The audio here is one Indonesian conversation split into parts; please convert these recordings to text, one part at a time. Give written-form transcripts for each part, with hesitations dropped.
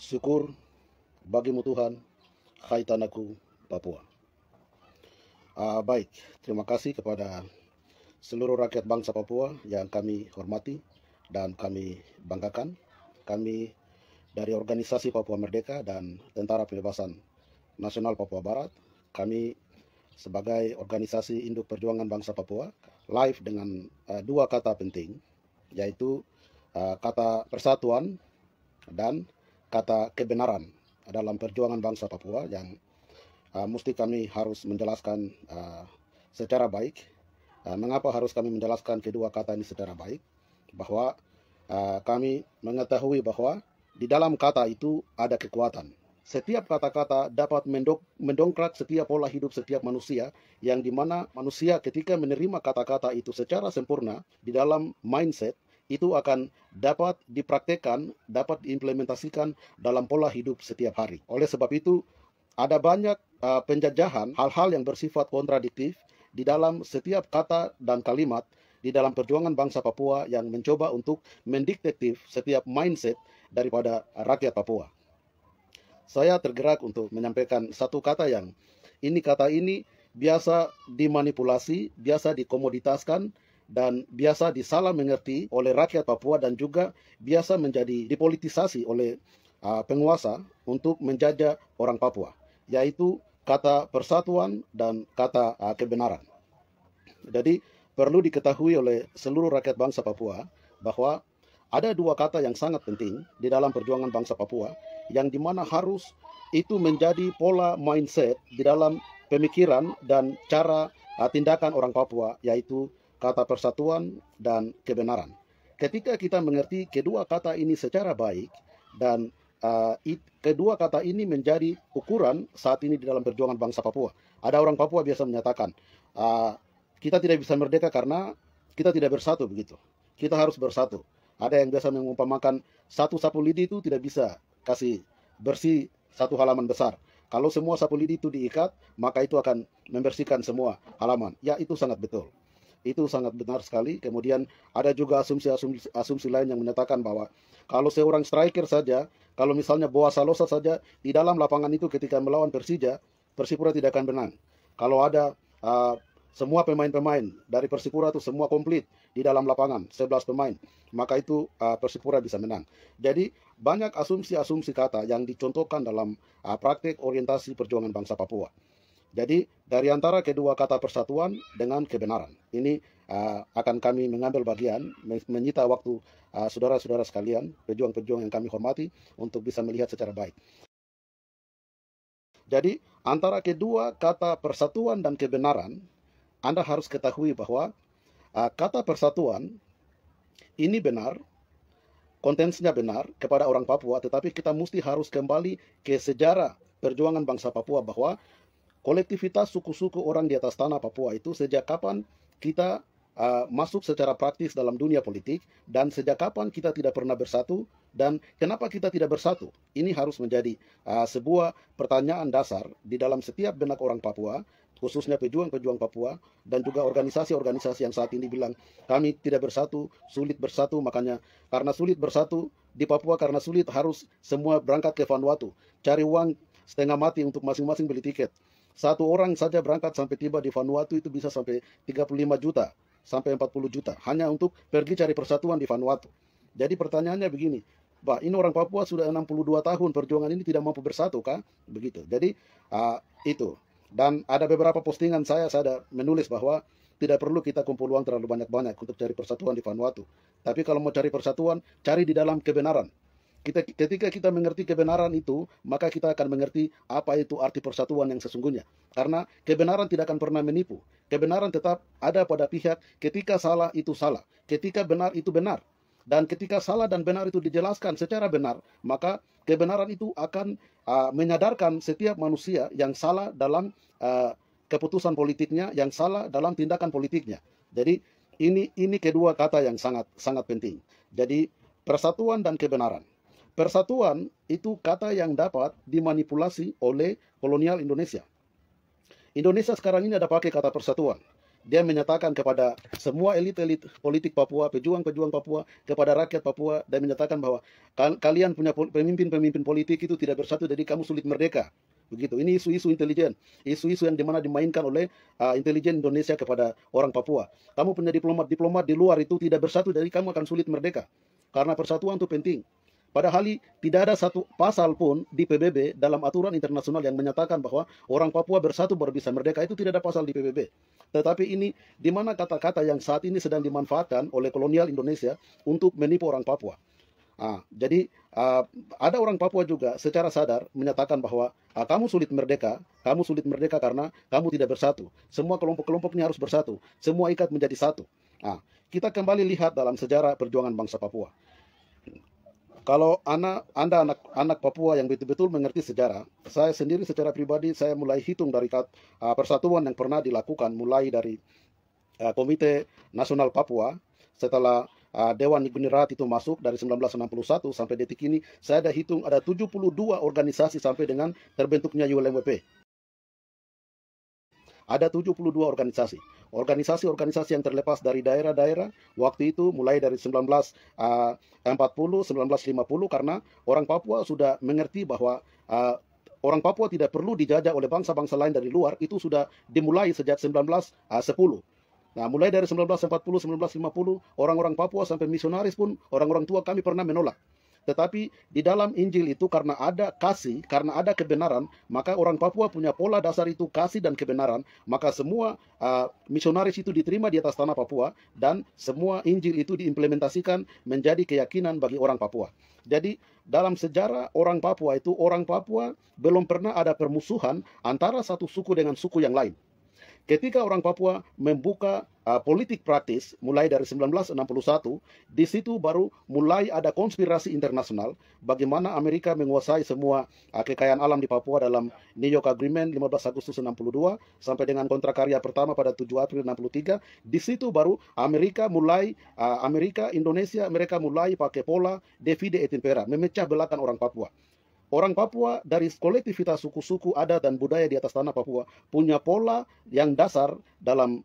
Syukur bagimu Tuhan, hai tanahku Papua. Baik, terima kasih kepada seluruh rakyat bangsa Papua yang kami hormati dan kami banggakan. Kami dari organisasi Papua Merdeka dan Tentara Pembebasan Nasional Papua Barat, kami sebagai organisasi induk perjuangan bangsa Papua, live dengan dua kata penting, yaitu kata persatuan dan kata kebenaran dalam perjuangan bangsa Papua yang mesti kami harus menjelaskan secara baik. Mengapa harus kami menjelaskan kedua kata ini secara baik? Bahwa kami mengetahui bahwa di dalam kata itu ada kekuatan. Setiap kata-kata dapat mendongkrak setiap pola hidup setiap manusia, yang dimana manusia ketika menerima kata-kata itu secara sempurna di dalam mindset, itu akan dapat dipraktekkan, dapat diimplementasikan dalam pola hidup setiap hari. Oleh sebab itu, ada banyak penjajahan hal-hal yang bersifat kontradiktif di dalam setiap kata dan kalimat di dalam perjuangan bangsa Papua yang mencoba untuk mendiktatif setiap mindset daripada rakyat Papua. Saya tergerak untuk menyampaikan satu kata yang kata ini biasa dimanipulasi, biasa dikomoditaskan, dan biasa disalah mengerti oleh rakyat Papua, dan juga biasa menjadi dipolitisasi oleh penguasa untuk menjajah orang Papua, yaitu kata persatuan dan kata kebenaran. Jadi perlu diketahui oleh seluruh rakyat bangsa Papua bahwa ada dua kata yang sangat penting di dalam perjuangan bangsa Papua, yang dimana harus itu menjadi pola mindset di dalam pemikiran dan cara tindakan orang Papua, yaitu kata persatuan dan kebenaran. Ketika kita mengerti kedua kata ini secara baik, dan kedua kata ini menjadi ukuran saat ini di dalam perjuangan bangsa Papua. Ada orang Papua biasa menyatakan, kita tidak bisa merdeka karena kita tidak bersatu begitu. Kita harus bersatu. Ada yang biasa mengumpamakan satu sapu lidi itu tidak bisa kasih bersih satu halaman besar. Kalau semua sapu lidi itu diikat, maka itu akan membersihkan semua halaman. Ya, itu sangat betul. Itu sangat benar sekali. Kemudian ada juga asumsi lain yang menyatakan bahwa kalau seorang striker saja, kalau misalnya Boa Salosa saja di dalam lapangan itu ketika melawan Persija, Persipura tidak akan menang. Kalau ada semua pemain-pemain dari Persipura itu semua komplit di dalam lapangan, 11 pemain, maka itu Persipura bisa menang. Jadi banyak asumsi-asumsi kata yang dicontohkan dalam praktek orientasi perjuangan bangsa Papua. Jadi dari antara kedua kata persatuan dengan kebenaran, ini akan kami mengambil bagian, menyita waktu saudara-saudara sekalian, pejuang-pejuang yang kami hormati, untuk bisa melihat secara baik. Jadi antara kedua kata persatuan dan kebenaran, Anda harus ketahui bahwa kata persatuan ini benar, kontensinya benar kepada orang Papua, tetapi kita mesti harus kembali ke sejarah perjuangan bangsa Papua, bahwa kolektivitas suku-suku orang di atas tanah Papua itu sejak kapan kita masuk secara praktis dalam dunia politik, dan sejak kapan kita tidak pernah bersatu, dan kenapa kita tidak bersatu. Ini harus menjadi sebuah pertanyaan dasar di dalam setiap benak orang Papua, khususnya pejuang-pejuang Papua, dan juga organisasi-organisasi yang saat ini bilang kami tidak bersatu, sulit bersatu. Makanya karena sulit bersatu di Papua, karena sulit harus semua berangkat ke Vanuatu, cari uang setengah mati untuk masing-masing beli tiket. Satu orang saja berangkat sampai tiba di Vanuatu itu bisa sampai 35 juta sampai 40 juta hanya untuk pergi cari persatuan di Vanuatu. Jadi pertanyaannya begini, ini orang Papua sudah 62 tahun perjuangan ini tidak mampu bersatu kah? Begitu. Jadi itu. Dan ada beberapa postingan saya ada menulis bahwa tidak perlu kita kumpul uang terlalu banyak-banyak untuk cari persatuan di Vanuatu. Tapi kalau mau cari persatuan, cari di dalam kebenaran. Ketika kita mengerti kebenaran itu, maka kita akan mengerti apa itu arti persatuan yang sesungguhnya. Karena kebenaran tidak akan pernah menipu. Kebenaran tetap ada pada pihak ketika salah itu salah, ketika benar itu benar. Dan ketika salah dan benar itu dijelaskan secara benar, maka kebenaran itu akan menyadarkan setiap manusia yang salah dalam keputusan politiknya, yang salah dalam tindakan politiknya. Jadi ini kedua kata yang sangat penting. Jadi persatuan dan kebenaran. Persatuan itu kata yang dapat dimanipulasi oleh kolonial Indonesia. Indonesia sekarang ini ada pakai kata persatuan. dia menyatakan kepada semua elit-elit politik Papua, pejuang-pejuang Papua, kepada rakyat Papua, dan menyatakan bahwa kalian punya pemimpin-pemimpin politik itu tidak bersatu, jadi kamu sulit merdeka. Begitu. Ini isu-isu intelijen, isu-isu yang dimana dimainkan oleh intelijen Indonesia kepada orang Papua. Kamu punya diplomat-diplomat di luar itu tidak bersatu, jadi kamu akan sulit merdeka. Karena persatuan itu penting. Padahal tidak ada satu pasal pun di PBB dalam aturan internasional yang menyatakan bahwa orang Papua bersatu baru bisa merdeka. Itu tidak ada pasal di PBB. Tetapi ini di mana kata-kata yang saat ini sedang dimanfaatkan oleh kolonial Indonesia untuk menipu orang Papua. Jadi ada orang Papua juga secara sadar menyatakan bahwa kamu sulit merdeka karena kamu tidak bersatu. Semua kelompok-kelompok ini harus bersatu. Semua ikat menjadi satu. Kita kembali lihat dalam sejarah perjuangan bangsa Papua. Kalau Anda anak Papua yang betul-betul mengerti sejarah, saya sendiri secara pribadi saya mulai hitung dari persatuan yang pernah dilakukan mulai dari Komite Nasional Papua setelah Dewan Nigunirat itu masuk dari 1961 sampai detik ini. Saya ada hitung ada 72 organisasi sampai dengan terbentuknya ULMWP. Ada 72 organisasi. Organisasi-organisasi yang terlepas dari daerah-daerah waktu itu mulai dari 1940, 1950 karena orang Papua sudah mengerti bahwa orang Papua tidak perlu dijajah oleh bangsa-bangsa lain dari luar. Itu sudah dimulai sejak 1910. Nah, mulai dari 1940, 1950, orang-orang Papua sampai misionaris pun orang-orang tua kami pernah menolak. Tetapi di dalam Injil itu karena ada kasih, karena ada kebenaran, maka orang Papua punya pola dasar itu kasih dan kebenaran, maka semua misionaris itu diterima di atas tanah Papua, dan semua Injil itu diimplementasikan menjadi keyakinan bagi orang Papua. Jadi dalam sejarah orang Papua itu, orang Papua belum pernah ada permusuhan antara satu suku dengan suku yang lain. Ketika orang Papua membuka politik praktis mulai dari 1961, di situ baru mulai ada konspirasi internasional bagaimana Amerika menguasai semua kekayaan alam di Papua dalam New York Agreement 15 Agustus 62 sampai dengan kontrak karya pertama pada 7 April 63. Di situ baru Indonesia mereka mulai pakai pola divide et impera, memecah belahkan orang Papua. Orang Papua dari kolektivitas suku-suku adat dan budaya di atas tanah Papua punya pola yang dasar dalam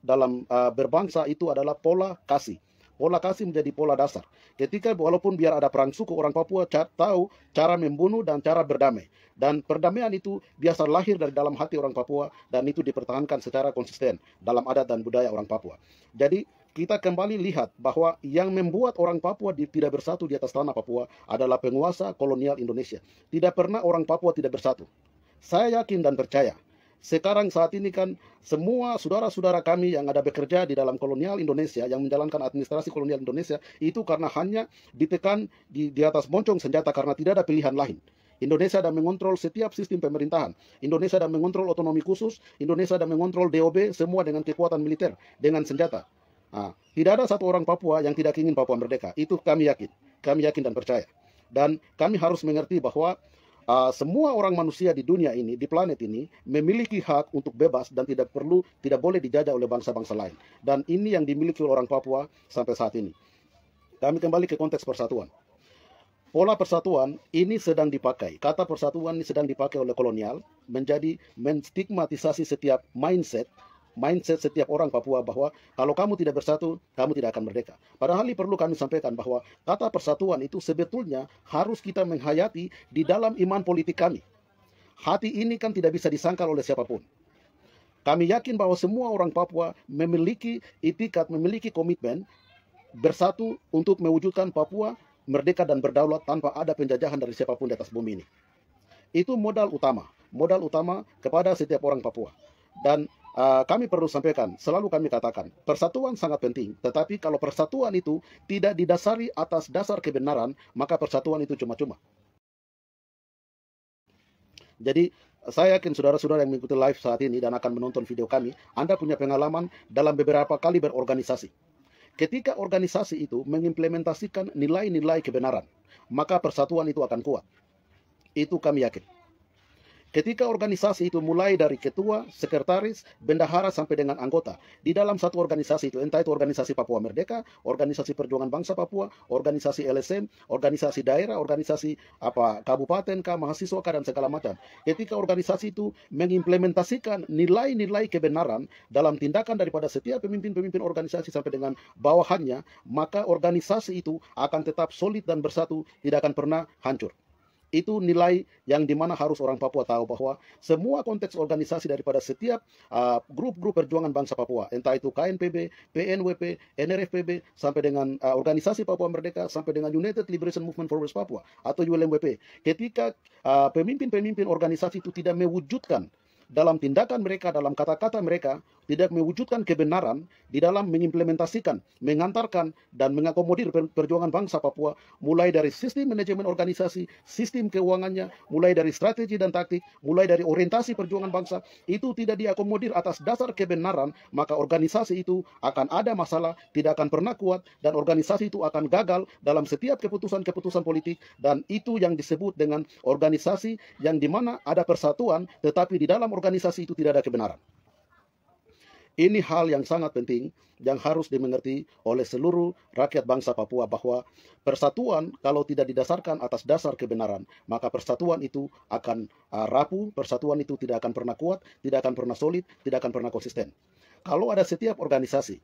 berbangsa itu adalah pola kasih. Pola kasih menjadi pola dasar. Ketika walaupun biar ada perang suku, orang Papua tahu cara membunuh dan cara berdamai. Dan perdamaian itu biasa lahir dari dalam hati orang Papua dan itu dipertahankan secara konsisten dalam adat dan budaya orang Papua. Jadi kita kembali lihat bahwa yang membuat orang Papua tidak bersatu di atas tanah Papua adalah penguasa kolonial Indonesia. Tidak pernah orang Papua tidak bersatu. Saya yakin dan percaya. Sekarang saat ini kan semua saudara-saudara kami yang ada bekerja di dalam kolonial Indonesia, yang menjalankan administrasi kolonial Indonesia, itu karena hanya ditekan di atas moncong senjata karena tidak ada pilihan lain. Indonesia sudah mengontrol setiap sistem pemerintahan. Indonesia sudah mengontrol otonomi khusus. Indonesia sudah mengontrol DOB, semua dengan kekuatan militer, dengan senjata. Tidak ada satu orang Papua yang tidak ingin Papua merdeka. Itu kami yakin dan percaya. Dan kami harus mengerti bahwa semua orang manusia di dunia ini, di planet ini, memiliki hak untuk bebas dan tidak boleh dijajah oleh bangsa-bangsa lain. Dan ini yang dimiliki oleh orang Papua sampai saat ini. Kami kembali ke konteks persatuan. Pola persatuan ini sedang dipakai. Kata persatuan ini sedang dipakai oleh kolonial menjadi menstigmatisasi setiap mindset setiap orang Papua bahwa kalau kamu tidak bersatu, kamu tidak akan merdeka. Padahal perlu kami sampaikan bahwa kata persatuan itu sebetulnya harus kita menghayati di dalam iman politik kami. Hati ini kan tidak bisa disangkal oleh siapapun. Kami yakin bahwa semua orang Papua memiliki itikat, memiliki komitmen bersatu untuk mewujudkan Papua merdeka dan berdaulat tanpa ada penjajahan dari siapapun di atas bumi ini. Itu modal utama kepada setiap orang Papua. Dan kami perlu sampaikan, selalu kami katakan, persatuan sangat penting. Tetapi kalau persatuan itu tidak didasari atas dasar kebenaran, maka persatuan itu cuma-cuma. Jadi, saya yakin saudara-saudara yang mengikuti live saat ini dan akan menonton video kami, Anda punya pengalaman dalam beberapa kali berorganisasi. Ketika organisasi itu mengimplementasikan nilai-nilai kebenaran, maka persatuan itu akan kuat. Itu kami yakin. Ketika organisasi itu mulai dari ketua, sekretaris, bendahara sampai dengan anggota. Di dalam satu organisasi itu, entah itu organisasi Papua Merdeka, organisasi Perjuangan Bangsa Papua, organisasi LSM, organisasi daerah, organisasi kabupaten, mahasiswa, dan segala macam. Ketika organisasi itu mengimplementasikan nilai-nilai kebenaran dalam tindakan daripada setiap pemimpin-pemimpin organisasi sampai dengan bawahannya, maka organisasi itu akan tetap solid dan bersatu, tidak akan pernah hancur. Itu nilai yang dimana harus orang Papua tahu bahwa semua konteks organisasi daripada setiap grup-grup perjuangan bangsa Papua, entah itu KNPB, PNWP, NRFPB, sampai dengan organisasi Papua Merdeka, sampai dengan United Liberation Movement for West Papua atau ULMWP, ketika pemimpin-pemimpin organisasi itu tidak mewujudkan dalam tindakan mereka, dalam kata-kata mereka, tidak mewujudkan kebenaran di dalam mengimplementasikan, mengantarkan, dan mengakomodir perjuangan bangsa Papua, mulai dari sistem manajemen organisasi, sistem keuangannya, mulai dari strategi dan taktik, mulai dari orientasi perjuangan bangsa, itu tidak diakomodir atas dasar kebenaran, maka organisasi itu akan ada masalah, tidak akan pernah kuat, dan organisasi itu akan gagal dalam setiap keputusan-keputusan politik, dan itu yang disebut dengan organisasi yang dimana ada persatuan, tetapi di dalam organisasi itu tidak ada kebenaran. Ini hal yang sangat penting yang harus dimengerti oleh seluruh rakyat bangsa Papua, bahwa persatuan kalau tidak didasarkan atas dasar kebenaran, maka persatuan itu akan rapuh, persatuan itu tidak akan pernah kuat, tidak akan pernah solid, tidak akan pernah konsisten. Kalau ada setiap organisasi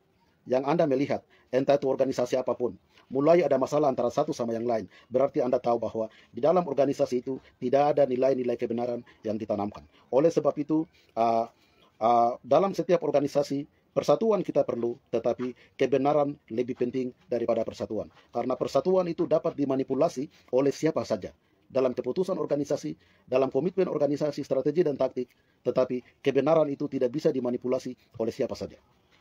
yang Anda melihat, entah itu organisasi apapun, mulai ada masalah antara satu sama yang lain, berarti Anda tahu bahwa di dalam organisasi itu tidak ada nilai-nilai kebenaran yang ditanamkan. Oleh sebab itu, dalam setiap organisasi, persatuan kita perlu, tetapi kebenaran lebih penting daripada persatuan. Karena persatuan itu dapat dimanipulasi oleh siapa saja dalam keputusan organisasi, dalam komitmen organisasi, strategi dan taktik, tetapi kebenaran itu tidak bisa dimanipulasi oleh siapa saja.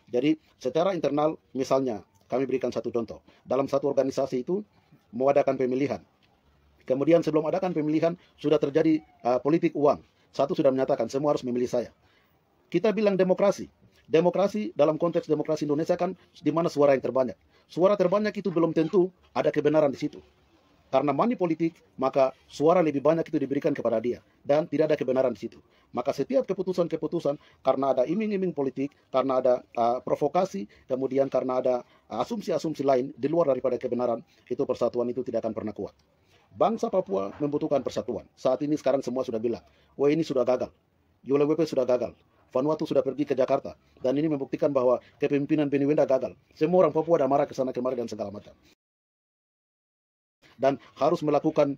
Jadi secara internal, misalnya kami berikan satu contoh, dalam satu organisasi itu mau adakan pemilihan, kemudian sebelum adakan pemilihan sudah terjadi politik uang. Satu sudah menyatakan semua harus memilih saya. Kita bilang demokrasi. Demokrasi dalam konteks demokrasi Indonesia kan di mana suara yang terbanyak. Suara terbanyak itu belum tentu ada kebenaran di situ. Karena money politik, maka suara lebih banyak itu diberikan kepada dia. Dan tidak ada kebenaran di situ. Maka setiap keputusan-keputusan, karena ada iming-iming politik, karena ada provokasi, kemudian karena ada asumsi-asumsi lain di luar daripada kebenaran, itu persatuan itu tidak akan pernah kuat. Bangsa Papua membutuhkan persatuan. Saat ini sekarang semua sudah bilang, wah ini sudah gagal. ULMWP sudah gagal. Vanuatu sudah pergi ke Jakarta, dan ini membuktikan bahwa kepemimpinan Beni Wenda gagal. Semua orang Papua ada marah ke sana kemari dan segala macam. Dan harus melakukan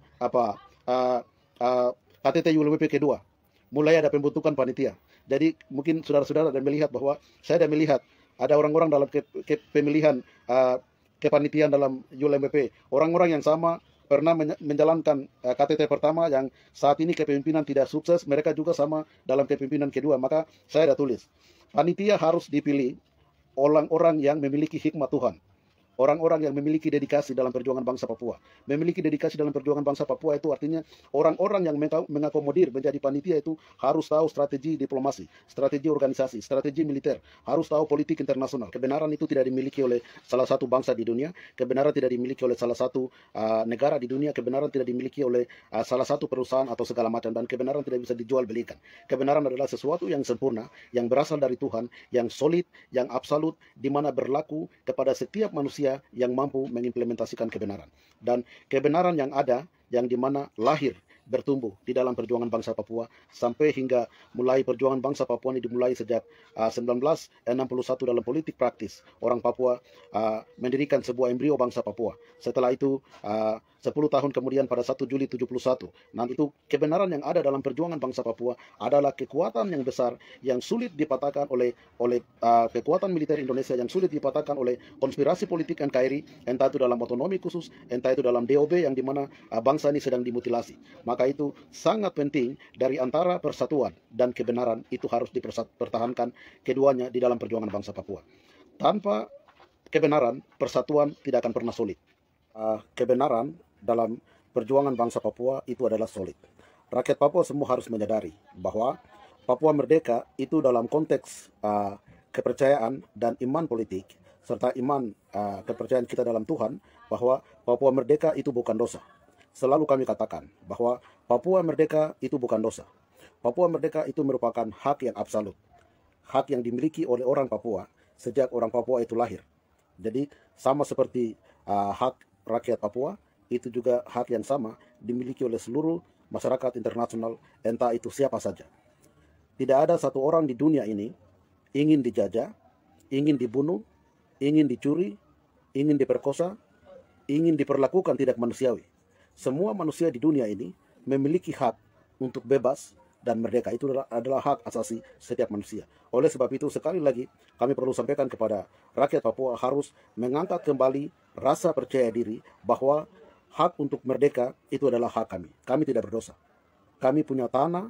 KTT ULMWP kedua. Mulai ada pembentukan panitia. Jadi mungkin saudara-saudara ada melihat bahwa saya ada melihat ada orang-orang dalam pemilihan kepanitiaan dalam ULMWP, orang-orang yang sama pernah menjalankan KTT pertama yang saat ini kepemimpinan tidak sukses, mereka juga sama dalam kepemimpinan kedua. Maka saya ada tulis, panitia harus dipilih orang-orang yang memiliki hikmat Tuhan, orang-orang yang memiliki dedikasi dalam perjuangan bangsa Papua. Memiliki dedikasi dalam perjuangan bangsa Papua itu artinya orang-orang yang mengakomodir menjadi panitia itu harus tahu strategi diplomasi, strategi organisasi, strategi militer, harus tahu politik internasional. Kebenaran itu tidak dimiliki oleh salah satu bangsa di dunia, kebenaran tidak dimiliki oleh salah satu negara di dunia, kebenaran tidak dimiliki oleh salah satu perusahaan atau segala macam, dan kebenaran tidak bisa dijual belikan. Kebenaran adalah sesuatu yang sempurna, yang berasal dari Tuhan, yang solid, yang absolut, di mana berlaku kepada setiap manusia yang mampu mengimplementasikan kebenaran. Dan kebenaran yang ada, yang dimana lahir, bertumbuh di dalam perjuangan bangsa Papua, sampai hingga mulai perjuangan bangsa Papua ini dimulai sejak 1961 dalam politik praktis. Orang Papua mendirikan sebuah embrio bangsa Papua. Setelah itu 10 tahun kemudian pada 1 Juli 71. Nah, itu kebenaran yang ada dalam perjuangan bangsa Papua adalah kekuatan yang besar yang sulit dipatahkan oleh kekuatan militer Indonesia, yang sulit dipatahkan oleh konspirasi politik NKRI, entah itu dalam otonomi khusus, entah itu dalam DOB yang dimana bangsa ini sedang dimutilasi. Maka itu sangat penting dari antara persatuan dan kebenaran itu harus dipertahankan keduanya di dalam perjuangan bangsa Papua. Tanpa kebenaran, persatuan tidak akan pernah solid. Kebenaran dalam perjuangan bangsa Papua itu adalah solid. Rakyat Papua semua harus menyadari bahwa Papua merdeka itu dalam konteks kepercayaan dan iman politik, serta iman kepercayaan kita dalam Tuhan, bahwa Papua merdeka itu bukan dosa. Selalu kami katakan bahwa Papua merdeka itu bukan dosa. Papua merdeka itu merupakan hak yang absolut, hak yang dimiliki oleh orang Papua sejak orang Papua itu lahir. Jadi sama seperti hak rakyat Papua, itu juga hak yang sama dimiliki oleh seluruh masyarakat internasional, entah itu siapa saja. Tidak ada satu orang di dunia ini ingin dijajah, ingin dibunuh, ingin dicuri, ingin diperkosa, ingin diperlakukan tidak manusiawi. Semua manusia di dunia ini memiliki hak untuk bebas dan merdeka. Itu adalah hak asasi setiap manusia. Oleh sebab itu, sekali lagi kami perlu sampaikan kepada rakyat Papua harus mengangkat kembali rasa percaya diri bahwa hak untuk merdeka itu adalah hak kami. Kami tidak berdosa. Kami punya tanah,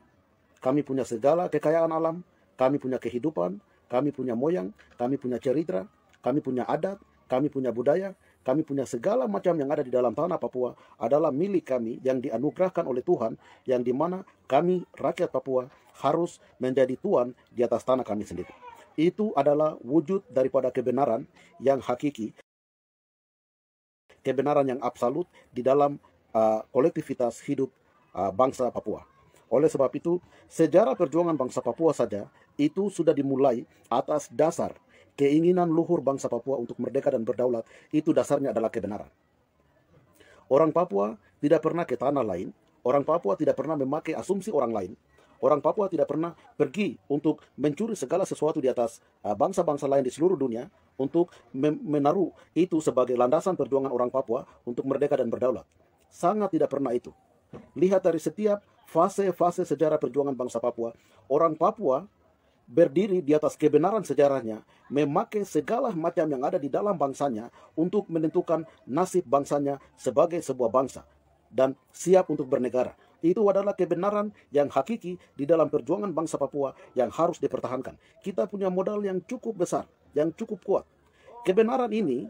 kami punya segala kekayaan alam, kami punya kehidupan, kami punya moyang, kami punya cerita, kami punya adat, kami punya budaya, kami punya segala macam yang ada di dalam tanah Papua adalah milik kami yang dianugerahkan oleh Tuhan, yang dimana kami rakyat Papua harus menjadi tuan di atas tanah kami sendiri. Itu adalah wujud daripada kebenaran yang hakiki, kebenaran yang absolut di dalam kolektivitas hidup bangsa Papua. Oleh sebab itu, sejarah perjuangan bangsa Papua saja itu sudah dimulai atas dasar keinginan luhur bangsa Papua untuk merdeka dan berdaulat. Itu dasarnya adalah kebenaran. Orang Papua tidak pernah ke tanah lain. Orang Papua tidak pernah memakai asumsi orang lain. Orang Papua tidak pernah pergi untuk mencuri segala sesuatu di atas bangsa-bangsa lain di seluruh dunia untuk menaruh itu sebagai landasan perjuangan orang Papua untuk merdeka dan berdaulat. Sangat tidak pernah itu. Lihat dari setiap fase-fase sejarah perjuangan bangsa Papua, orang Papua berdiri di atas kebenaran sejarahnya, memakai segala macam yang ada di dalam bangsanya untuk menentukan nasib bangsanya sebagai sebuah bangsa dan siap untuk bernegara. Itu adalah kebenaran yang hakiki di dalam perjuangan bangsa Papua yang harus dipertahankan. Kita punya modal yang cukup besar, yang cukup kuat. Kebenaran ini,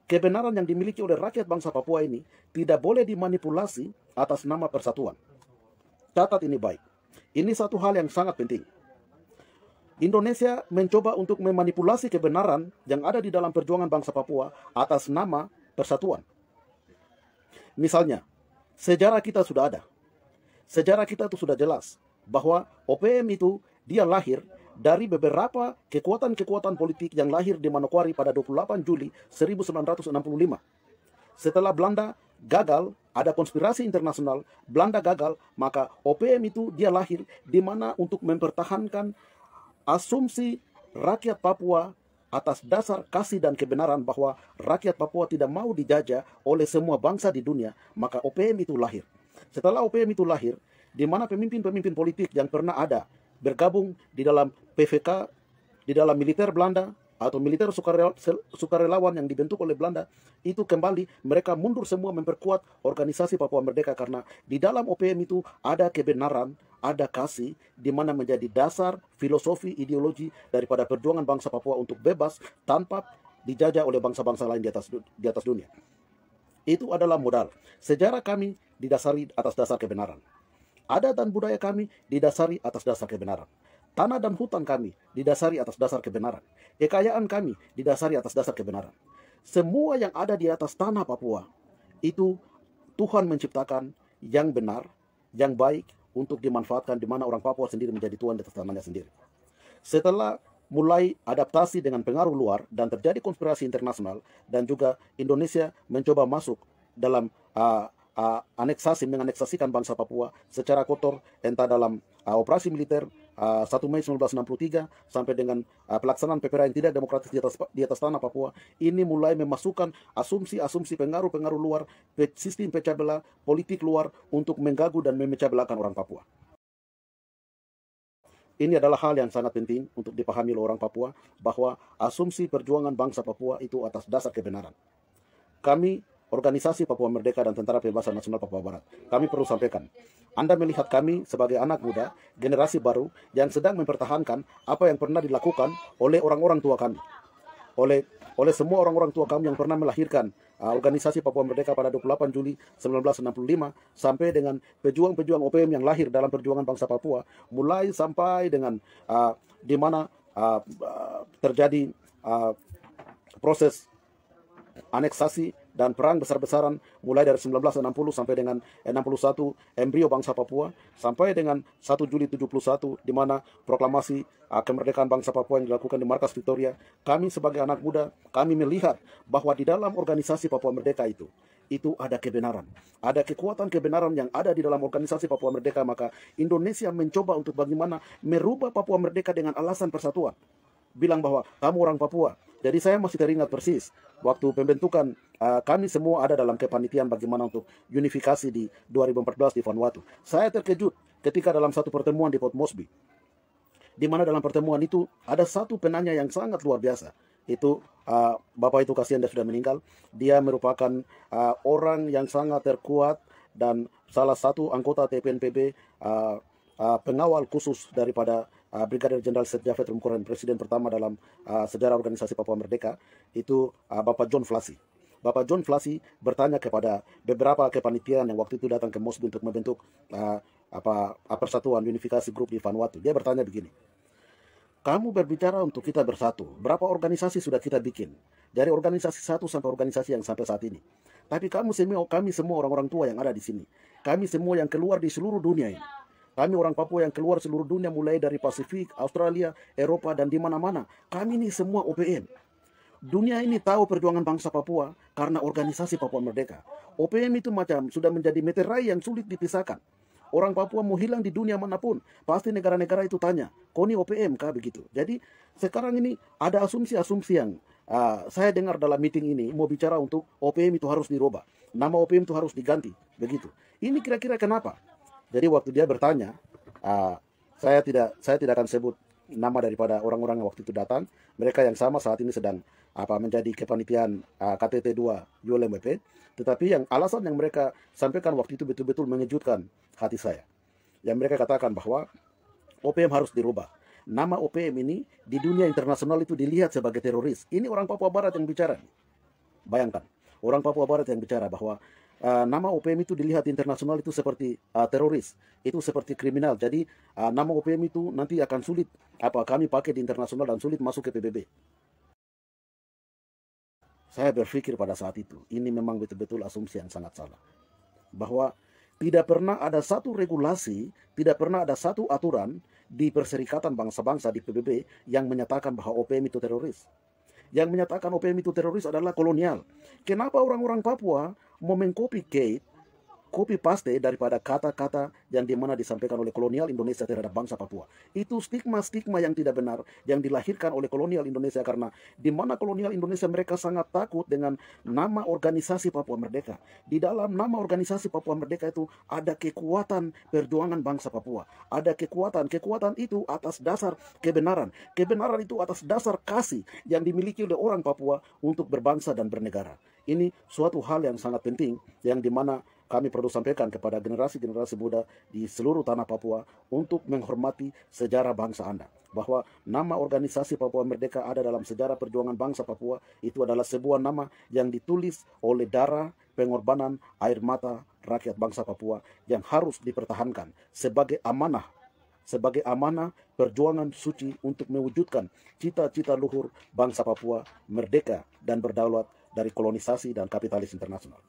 kebenaran yang dimiliki oleh rakyat bangsa Papua ini tidak boleh dimanipulasi atas nama persatuan. Catat ini baik. Ini satu hal yang sangat penting. Indonesia mencoba untuk memanipulasi kebenaran yang ada di dalam perjuangan bangsa Papua atas nama persatuan. Misalnya, sejarah kita sudah ada. Sejarah kita itu sudah jelas bahwa OPM itu dia lahir dari beberapa kekuatan-kekuatan politik yang lahir di Manokwari pada 28 Juli 1965. Setelah Belanda gagal, ada konspirasi internasional, Belanda gagal, maka OPM itu dia lahir di mana untuk mempertahankan asumsi rakyat Papua atas dasar kasih dan kebenaran bahwa rakyat Papua tidak mau dijajah oleh semua bangsa di dunia, maka OPM itu lahir. Setelah OPM itu lahir, di mana pemimpin-pemimpin politik yang pernah ada bergabung di dalam PVK, di dalam militer Belanda, atau militer sukarelawan yang dibentuk oleh Belanda, itu kembali mereka mundur semua memperkuat organisasi Papua Merdeka karena di dalam OPM itu ada kebenaran, ada kasih, di mana menjadi dasar filosofi ideologi daripada perjuangan bangsa Papua untuk bebas tanpa dijajah oleh bangsa-bangsa lain di atas dunia. Itu adalah modal. Sejarah kami didasari atas dasar kebenaran. Adat dan budaya kami didasari atas dasar kebenaran. Tanah dan hutan kami didasari atas dasar kebenaran. Kekayaan kami didasari atas dasar kebenaran. Semua yang ada di atas tanah Papua, itu Tuhan menciptakan yang benar, yang baik untuk dimanfaatkan di mana orang Papua sendiri menjadi tuan di atas tanahnya sendiri. Setelah mulai adaptasi dengan pengaruh luar dan terjadi konspirasi internasional dan juga Indonesia mencoba masuk dalam menganeksasikan bangsa Papua secara kotor, entah dalam operasi militer 1 Mei 1963 sampai dengan pelaksanaan PPRA yang tidak demokratis di atas tanah Papua. Ini mulai memasukkan asumsi-asumsi pengaruh-pengaruh luar, sistem pecah belah, politik luar untuk mengganggu dan memecah belahkan orang Papua. Ini adalah hal yang sangat penting untuk dipahami oleh orang Papua, bahwa asumsi perjuangan bangsa Papua itu atas dasar kebenaran. Kami, Organisasi Papua Merdeka dan Tentara Pembebasan Nasional Papua Barat, kami perlu sampaikan, Anda melihat kami sebagai anak muda, generasi baru yang sedang mempertahankan apa yang pernah dilakukan oleh orang-orang tua kami, oleh semua orang-orang tua kami yang pernah melahirkan Organisasi Papua Merdeka pada 28 Juli 1965 sampai dengan pejuang-pejuang OPM yang lahir dalam perjuangan bangsa Papua, mulai sampai dengan di mana terjadi proses aneksasi dan perang besar-besaran mulai dari 1960 sampai dengan 61, embrio bangsa Papua, sampai dengan 1 Juli 71 di mana proklamasi kemerdekaan bangsa Papua yang dilakukan di Markas Victoria. Kami sebagai anak muda, kami melihat bahwa di dalam organisasi Papua Merdeka itu ada kebenaran. Ada kekuatan kebenaran yang ada di dalam organisasi Papua Merdeka, maka Indonesia mencoba untuk bagaimana merubah Papua Merdeka dengan alasan persatuan. Bilang bahwa kamu orang Papua. Jadi saya masih teringat persis waktu pembentukan kami semua ada dalam kepanitiaan bagaimana untuk unifikasi di 2014 di Vanuatu. Saya terkejut ketika dalam satu pertemuan di Port Moresby, di mana dalam pertemuan itu ada satu penanya yang sangat luar biasa. Itu Bapak itu kasihan dia sudah meninggal. Dia merupakan orang yang sangat terkuat dan salah satu anggota TPNPB, pengawal khusus daripada Brigadir Jenderal Seth Japhet Rumkuren, presiden pertama dalam sejarah organisasi Papua Merdeka, itu Bapak John Flasi. Bapak John Flasi bertanya kepada beberapa kepanitiaan yang waktu itu datang ke Moresby untuk membentuk persatuan unifikasi grup di Vanuatu. Dia bertanya begini, kamu berbicara untuk kita bersatu. Berapa organisasi sudah kita bikin? Dari organisasi satu sampai organisasi yang sampai saat ini. Tapi kami semua orang-orang tua yang ada di sini. Kami semua yang keluar di seluruh dunia ini. Kami orang Papua yang keluar seluruh dunia mulai dari Pasifik, Australia, Eropa, dan di mana-mana. Kami ini semua OPM. Dunia ini tahu perjuangan bangsa Papua karena organisasi Papua Merdeka. OPM itu macam sudah menjadi meterai yang sulit dipisahkan. Orang Papua mau hilang di dunia manapun, pasti negara-negara itu tanya, kau ini OPM kah begitu? Jadi sekarang ini ada asumsi-asumsi yang saya dengar dalam meeting ini mau bicara untuk OPM itu harus dirubah, nama OPM itu harus diganti, begitu. Ini kira-kira kenapa? Jadi waktu dia bertanya, saya tidak akan sebut nama daripada orang-orang yang waktu itu datang. Mereka yang sama saat ini sedang menjadi kepanitiaan KTT 2 ULMWP. Tetapi yang alasan yang mereka sampaikan waktu itu betul-betul mengejutkan hati saya. Yang mereka katakan bahwa OPM harus dirubah. Nama OPM ini di dunia internasional itu dilihat sebagai teroris. Ini orang Papua Barat yang bicara. Bayangkan, orang Papua Barat yang bicara bahwa nama OPM itu dilihat internasional itu seperti teroris, itu seperti kriminal. Jadi nama OPM itu nanti akan sulit kami pakai di internasional dan sulit masuk ke PBB. Saya berpikir pada saat itu, ini memang betul-betul asumsi yang sangat salah. Bahwa tidak pernah ada satu regulasi, tidak pernah ada satu aturan di Perserikatan Bangsa-Bangsa di PBB yang menyatakan bahwa OPM itu teroris. Yang menyatakan OPM itu teroris adalah kolonial. Kenapa orang-orang Papua mau copy paste daripada kata-kata yang dimana disampaikan oleh kolonial Indonesia terhadap bangsa Papua? Itu stigma-stigma yang tidak benar yang dilahirkan oleh kolonial Indonesia, karena di mana kolonial Indonesia mereka sangat takut dengan nama organisasi Papua Merdeka. Di dalam nama organisasi Papua Merdeka itu ada kekuatan perjuangan bangsa Papua. Ada kekuatan itu atas dasar kebenaran. Kebenaran itu atas dasar kasih yang dimiliki oleh orang Papua untuk berbangsa dan bernegara. Ini suatu hal yang sangat penting yang dimana kami perlu sampaikan kepada generasi-generasi muda di seluruh tanah Papua untuk menghormati sejarah bangsa Anda. Bahwa nama organisasi Papua Merdeka ada dalam sejarah perjuangan bangsa Papua, itu adalah sebuah nama yang ditulis oleh darah, pengorbanan, air mata rakyat bangsa Papua yang harus dipertahankan sebagai amanah perjuangan suci untuk mewujudkan cita-cita luhur bangsa Papua merdeka dan berdaulat dari kolonisasi dan kapitalis internasional.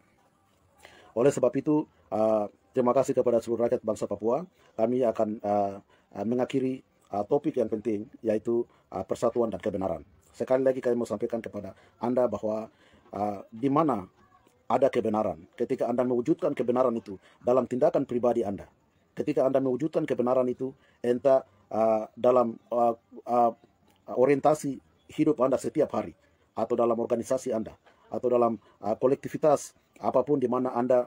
Oleh sebab itu, terima kasih kepada seluruh rakyat bangsa Papua. Kami akan mengakhiri topik yang penting, yaitu persatuan dan kebenaran. Sekali lagi kami mau sampaikan kepada Anda bahwa di mana ada kebenaran, ketika Anda mewujudkan kebenaran itu dalam tindakan pribadi Anda, ketika Anda mewujudkan kebenaran itu entah dalam orientasi hidup Anda setiap hari, atau dalam organisasi Anda, atau dalam kolektivitas apapun di mana Anda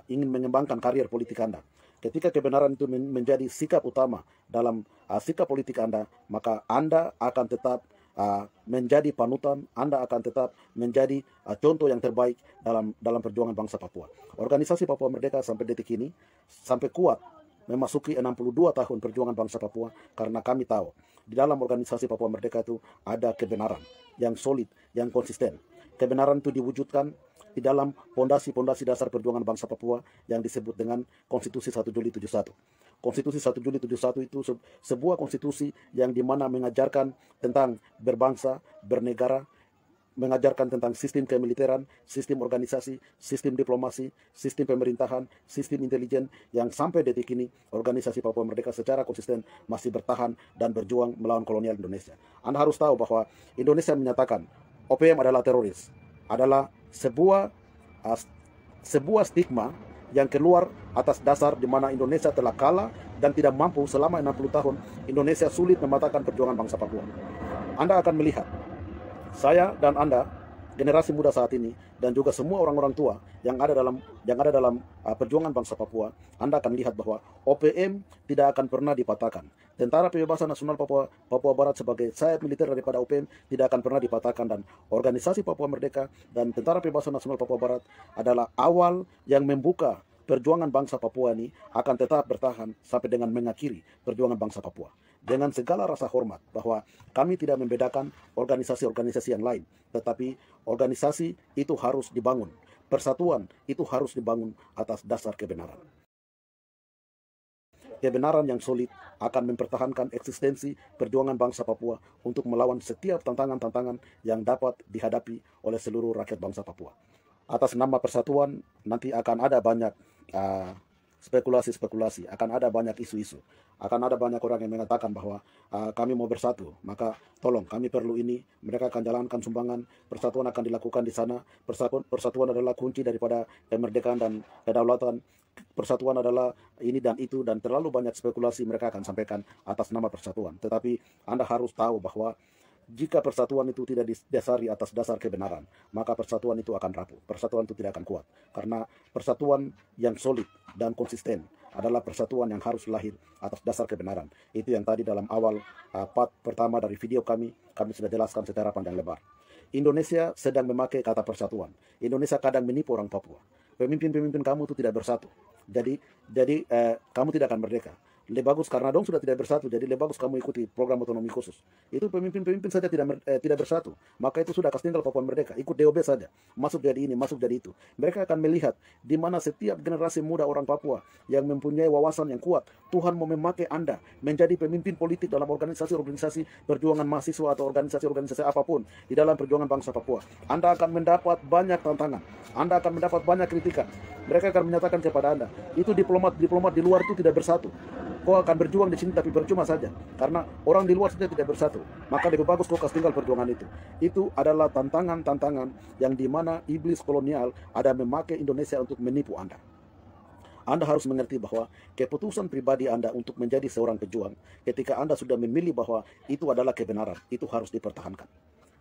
ingin mengembangkan karier politik Anda. Ketika kebenaran itu menjadi sikap utama dalam sikap politik Anda, maka Anda akan tetap menjadi panutan, Anda akan tetap menjadi contoh yang terbaik dalam perjuangan bangsa Papua. Organisasi Papua Merdeka sampai detik ini, sampai kuat memasuki 62 tahun perjuangan bangsa Papua, karena kami tahu di dalam organisasi Papua Merdeka itu ada kebenaran yang solid, yang konsisten. Kebenaran itu diwujudkan di dalam pondasi-pondasi dasar perjuangan bangsa Papua yang disebut dengan Konstitusi 1 Juli 71. Konstitusi 1 Juli 71 itu sebuah konstitusi yang dimana mengajarkan tentang berbangsa, bernegara, mengajarkan tentang sistem kemiliteran, sistem organisasi, sistem diplomasi, sistem pemerintahan, sistem intelijen, yang sampai detik ini organisasi Papua Merdeka secara konsisten masih bertahan dan berjuang melawan kolonial Indonesia. Anda harus tahu bahwa Indonesia menyatakan OPM adalah teroris, adalah sebuah stigma yang keluar atas dasar di mana Indonesia telah kalah dan tidak mampu selama 60 tahun. Indonesia sulit mematahkan perjuangan bangsa Papua. Anda akan melihat, saya dan Anda, generasi muda saat ini, dan juga semua orang-orang tua yang ada dalam perjuangan bangsa Papua, Anda akan lihat bahwa OPM tidak akan pernah dipatahkan. Tentara Pembebasan Nasional Papua Barat sebagai sayap militer daripada OPM tidak akan pernah dipatahkan, dan organisasi Papua Merdeka dan Tentara Pembebasan Nasional Papua Barat adalah awal yang membuka perjuangan bangsa Papua ini akan tetap bertahan sampai dengan mengakhiri perjuangan bangsa Papua. Dengan segala rasa hormat bahwa kami tidak membedakan organisasi-organisasi yang lain, tetapi organisasi itu harus dibangun. Persatuan itu harus dibangun atas dasar kebenaran. Kebenaran yang solid akan mempertahankan eksistensi perjuangan bangsa Papua untuk melawan setiap tantangan-tantangan yang dapat dihadapi oleh seluruh rakyat bangsa Papua. Atas nama persatuan nanti akan ada banyak spekulasi-spekulasi, akan ada banyak isu-isu, akan ada banyak orang yang mengatakan bahwa kami mau bersatu, maka tolong kami perlu ini, mereka akan jalankan sumbangan, persatuan akan dilakukan di sana, persatuan adalah kunci daripada kemerdekaan dan kedaulatan, persatuan adalah ini dan itu, dan terlalu banyak spekulasi mereka akan sampaikan atas nama persatuan. Tetapi Anda harus tahu bahwa jika persatuan itu tidak didasari atas dasar kebenaran, maka persatuan itu akan rapuh. Persatuan itu tidak akan kuat. Karena persatuan yang solid dan konsisten adalah persatuan yang harus lahir atas dasar kebenaran. Itu yang tadi dalam awal part pertama dari video kami sudah jelaskan secara panjang lebar. Indonesia sedang memakai kata persatuan. Indonesia kadang menipu orang Papua. Pemimpin-pemimpin kamu itu tidak bersatu. Jadi kamu tidak akan merdeka. Lebih bagus karena dong sudah tidak bersatu, jadi lebih bagus kamu ikuti program otonomi khusus. Itu pemimpin-pemimpin saja tidak bersatu, maka itu sudah kasih tinggal Papua Merdeka, ikut DOB saja, masuk jadi ini, masuk jadi itu. Mereka akan melihat di mana setiap generasi muda orang Papua yang mempunyai wawasan yang kuat, Tuhan mau memakai Anda menjadi pemimpin politik dalam organisasi-organisasi perjuangan mahasiswa atau organisasi-organisasi apapun di dalam perjuangan bangsa Papua. Anda akan mendapat banyak tantangan, Anda akan mendapat banyak kritikan. Mereka akan menyatakan kepada Anda, itu diplomat di luar itu tidak bersatu. Kau akan berjuang di sini tapi percuma saja, karena orang di luar saja tidak bersatu. Maka lebih bagus kau kasih tinggal perjuangan itu. Itu adalah tantangan-tantangan yang dimana iblis kolonial ada memakai Indonesia untuk menipu Anda. Anda harus mengerti bahwa keputusan pribadi Anda untuk menjadi seorang pejuang, ketika Anda sudah memilih bahwa itu adalah kebenaran, itu harus dipertahankan.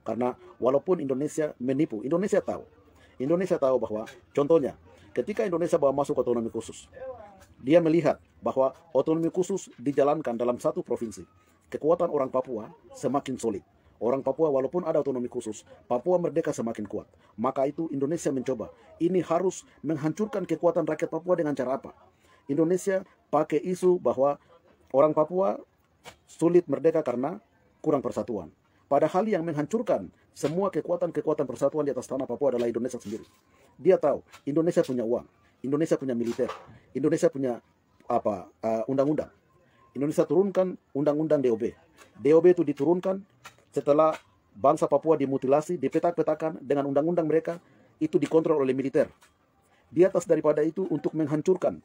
Karena walaupun Indonesia menipu, Indonesia tahu bahwa, contohnya, ketika Indonesia bawa masuk otonomi khusus, dia melihat bahwa otonomi khusus dijalankan dalam satu provinsi. Kekuatan orang Papua semakin solid. Orang Papua walaupun ada otonomi khusus, Papua Merdeka semakin kuat. Maka itu Indonesia mencoba. Ini harus menghancurkan kekuatan rakyat Papua dengan cara apa? Indonesia pakai isu bahwa orang Papua sulit merdeka karena kurang persatuan. Padahal yang menghancurkan semua kekuatan-kekuatan persatuan di atas tanah Papua adalah Indonesia sendiri. Dia tahu Indonesia punya uang, Indonesia punya militer, Indonesia punya undang-undang. Indonesia turunkan undang-undang DOB. DOB itu diturunkan setelah bangsa Papua dimutilasi, dipetak-petakan dengan undang-undang mereka, itu dikontrol oleh militer. Di atas daripada itu untuk menghancurkan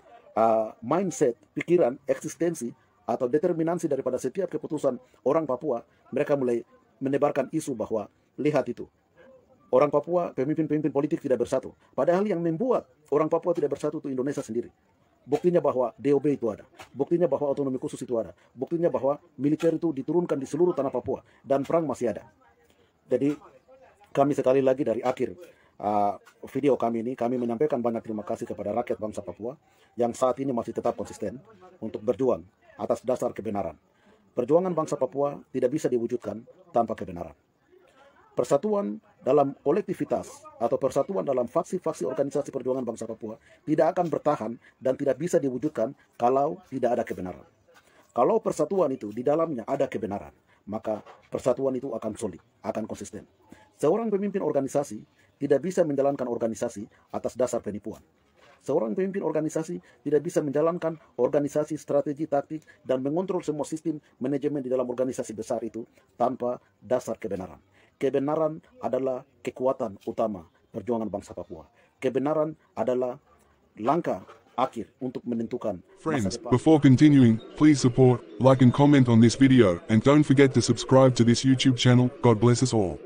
mindset, pikiran, eksistensi atau determinansi daripada setiap keputusan orang Papua, mereka mulai menebarkan isu bahwa lihat itu, orang Papua, pemimpin-pemimpin politik tidak bersatu. Padahal yang membuat orang Papua tidak bersatu itu Indonesia sendiri. Buktinya bahwa DOB itu ada. Buktinya bahwa otonomi khusus itu ada. Buktinya bahwa militer itu diturunkan di seluruh tanah Papua. Dan perang masih ada. Jadi kami sekali lagi dari akhir video kami ini, kami menyampaikan banyak terima kasih kepada rakyat bangsa Papua yang saat ini masih tetap konsisten untuk berjuang atas dasar kebenaran. Perjuangan bangsa Papua tidak bisa diwujudkan tanpa kebenaran. Persatuan dalam kolektivitas atau persatuan dalam faksi-faksi organisasi perjuangan bangsa Papua tidak akan bertahan dan tidak bisa diwujudkan kalau tidak ada kebenaran. Kalau persatuan itu di dalamnya ada kebenaran, maka persatuan itu akan solid, akan konsisten. Seorang pemimpin organisasi tidak bisa menjalankan organisasi atas dasar penipuan. Seorang pemimpin organisasi tidak bisa menjalankan organisasi, strategi, taktik, dan mengontrol semua sistem manajemen di dalam organisasi besar itu tanpa dasar kebenaran. Kebenaran adalah kekuatan utama perjuangan bangsa Papua. Kebenaran adalah langkah akhir untuk menentukan masa Friends, depan. before continuing, please support, like and comment on this video, and don't forget to subscribe to this YouTube channel. God bless us all.